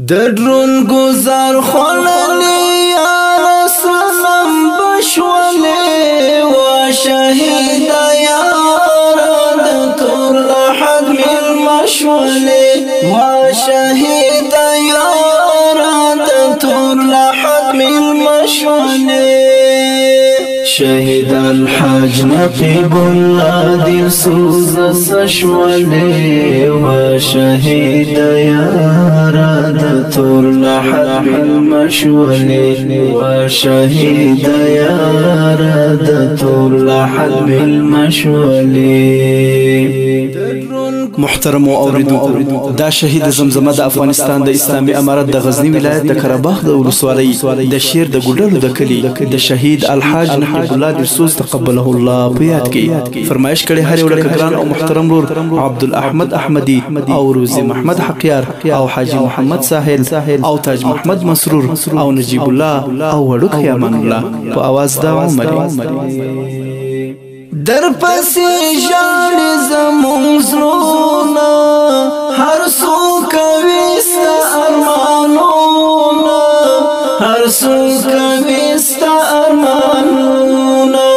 درون گذر خللی یا رسولم بشولی و شهید یارد طول حد المشولی و شهید یارد طول حد المشولی شهد الحج نقيب الله دي سوز سشولي وشهد يا راد طول حد المشولي وشهد يا راد طول حد المشولي. محترم اوریدونکو دا شهید زمزمه د افغانستان د اسلامي امارت د غزنی ولایت د کراباغ د ولسوالۍ د شیر د ګډلو د کلی د شهید الحاج نقیب الله درسوز تقبله الله په یاد کې فرمایش کړي هر یو ګران او محترم رور عبدالاحمد احمدی او روزي محمد حقیار او حاجی محمد ساحل او تاج محمد مسرور او نجیب الله او وړوک یمان الله په आवाज دا عمر در پسی جاڑی زمون زرونا هر سو کویستا ارمانونا هر سو کویستا ارمانونا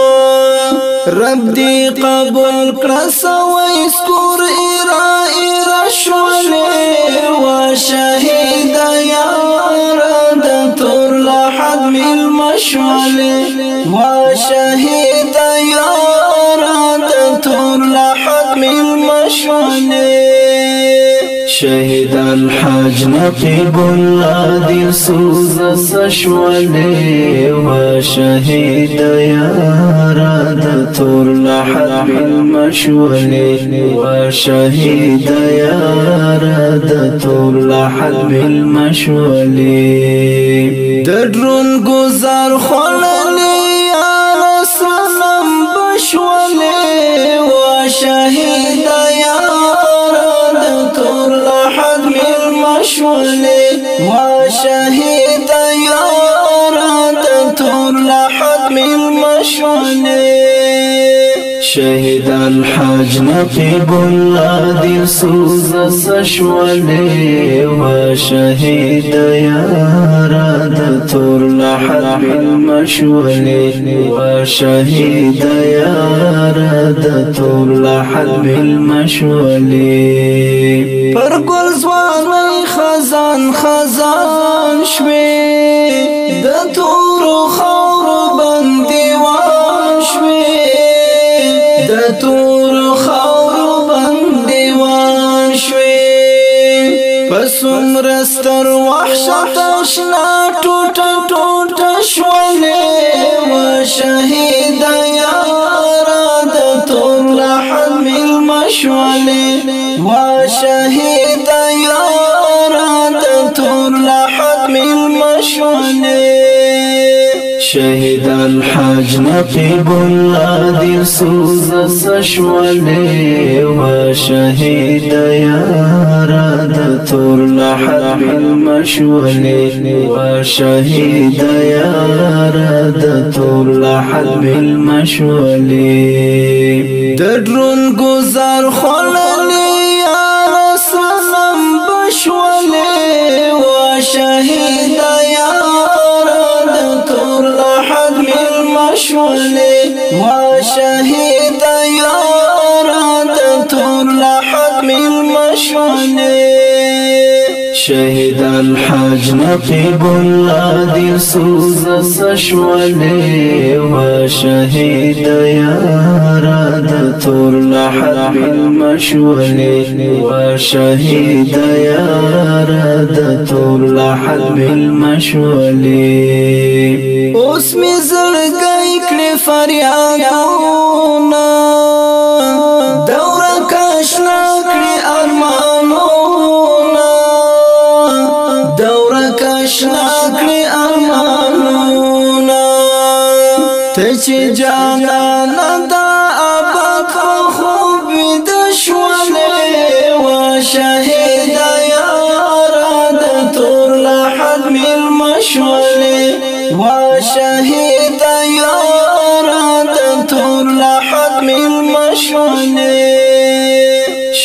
رب دی قبول کرسا و اسکور ایرا شولی و شهید یارد طول حد المشولی و شهید یارد طول حد المشولی شهد الحاج نقيب الله دي سوز سشولي وشهد يارد طول حد المشولي وشهد يارد طول حد المشولي درون گذر خللی یا رسولم بشولي وشهد يارد طول حد المشولي وشهد يارد طول حد المشولي شهد الحاج نقيب الله دي سوز سشولي وشهد يارد طول حد المشولي وشهد يارد طول حد المشولي پر گل زوانی خزان خزان شوی د تورو خاورو بندیوان شوی د تورو خاورو بندیوان شوی پس عمرستر وحشت اشنا ټوټه ټوټه شولی و شهید یارد طول حد المشولی و شهید یارد طول حد المشولی شهد الحاج نقيب الله دي سوز سشولي وشهد يارد طول حد المشولي وشهد يارد طول حد المشولي درون گذر خللی یا رسولم بشولي وشهد يارد طول حد المشولي وشهد يارد طول حد المشولي شهد الحاج نقيب الله دي سوز سشولي وشهد يارد طول حد المشولي وشهد يارد طول حد المشولي اسمي زړګی کړي فریادونه دوره کښنا کړي ارمانونه دوره کښنا کړي ارمانونه ته چې جانانه دا آباد په خوب د شولې و شهید یارد طول حد المشولې و شهید یارد طول حد المشولې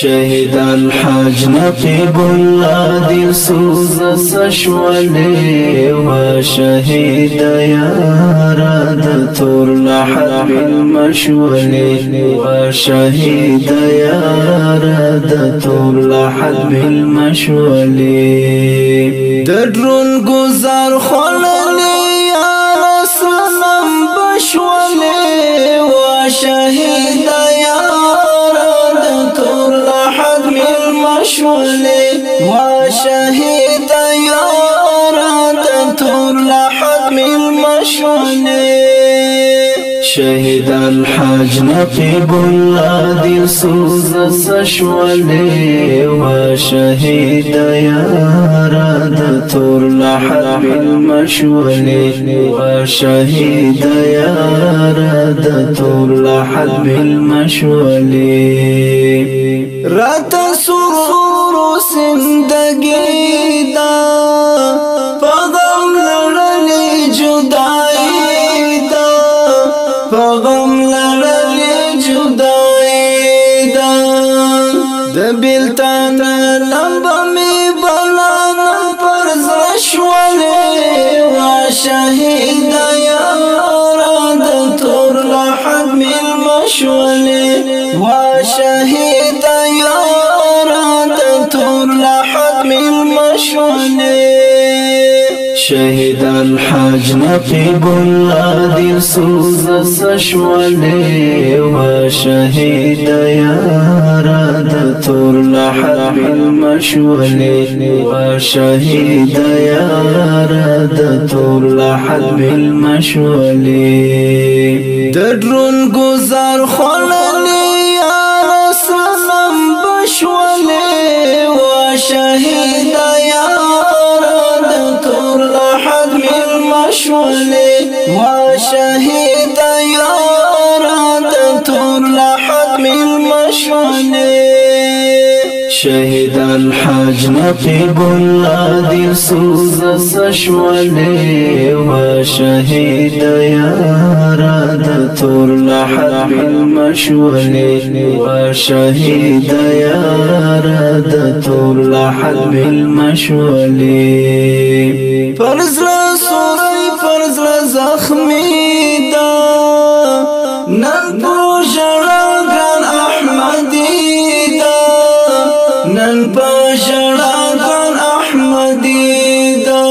شهید الحاج نقیب الله دی سوز سشولی و شهید یارا د تور لحد بالمشولی و شهید یارا د تور لحد بالمشولی د درون گذر خللی یا سلام بشولی و شهید وشهيد يارا تنتور لحد من المشوني شهد الحاج نقيب الله دي سوز سشولي وشهيد يارا تنتور لحد من المشوني وشهيد يارا تنتور لحد من المشوني رات سرور زندگی دا پغم لڑلی جدائی دا پغم لڑلی جدائی دا دبیلتان لمبا می بلانا پر زشولی و شہید یارا دا تور لحد من مشولی و شہید شهد الحاج نقيب الله دي سوز سشولي وشهيد يارا د تور لحد بالمشولي وشهيد يارا د تور لحد بالمشولي د درون گذر خللی یا سلام بشولي وشهيد وشهيد يارا تنتور لحد من المشوني شهد الحاج نقيب الله دي سوز سشولي وشهيد يارا تنتور لحد من المشوني وشهيد يارا تنتور لحد من المشوني فرز فرز زخمی دا نن پو جڑاگان احمدی دا نن پو جڑاگان احمدی دا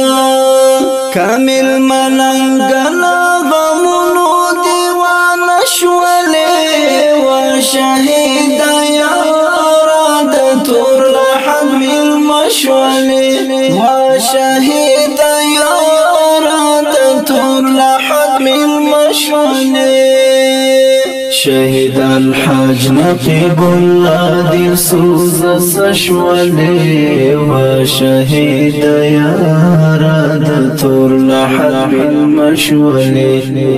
کامل ملنگن غمونو دیوان شولی و شہید یارا دا تور لحد من مشولی و شہید شهد الحاج نقيب الله دي سوز سشولي وشهيد يارا د تور لحد بالمشولي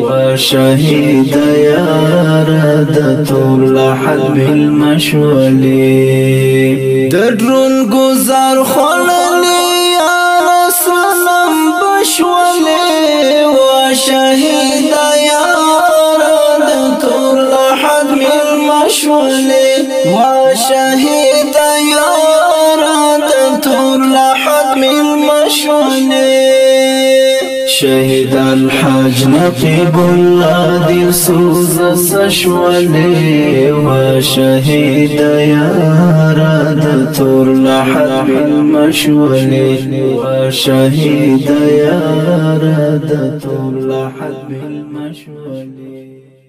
وشهيد يارا د تور لحد بالمشولي د درون گذر خللی یا سلام بشولي وشهيد وشهيد يارا تنتور لحد من مشوني شهد الحاج نقيب الله دي سوز سشولي وشهيد يارا تنتور لحد من مشوني وشهيد يارا تنتور لحد من مشوني